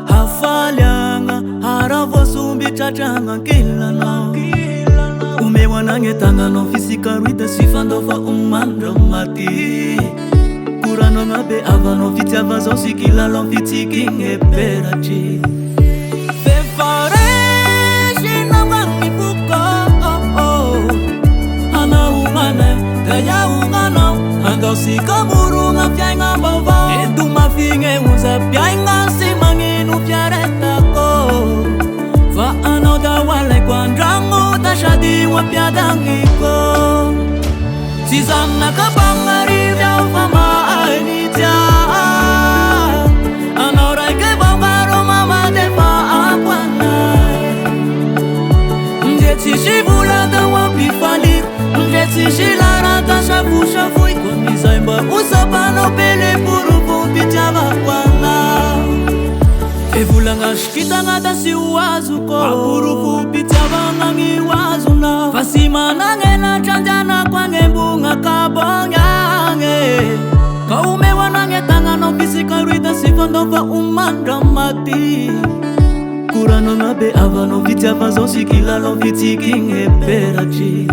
Hafalianga haravo sumbi chachanga kila no umewanange tanga no fisika ruita sifando fa umando mati kurano ngabe avano fitia vazo sikila lo fitiki ngeperachi fefare shina wangi buko ana umane kaya ungano ando sikamurunga fyanga bava eduma finge uza pyanga simanginu fyaretako va anoda wale kwandrangu tashadi wa pyadangiko sizana kabanga rivya fama ainitia anora ke bangaro mama defa apwana ndeti shibula da wapifali ndeti shilara da shafu shafu kwa mizaimba usapano pele puru kupitia wakwana evulanga shikita ngata si uwazuko apuru kupitia wangangi wazuna fasima nangena chanjana kwa ngembunga kabonyange kaume wanange tangano fisika ruita sifondo va umanda mati kurano nabe avano vitia vazo sikila lo vitiki ngeperachi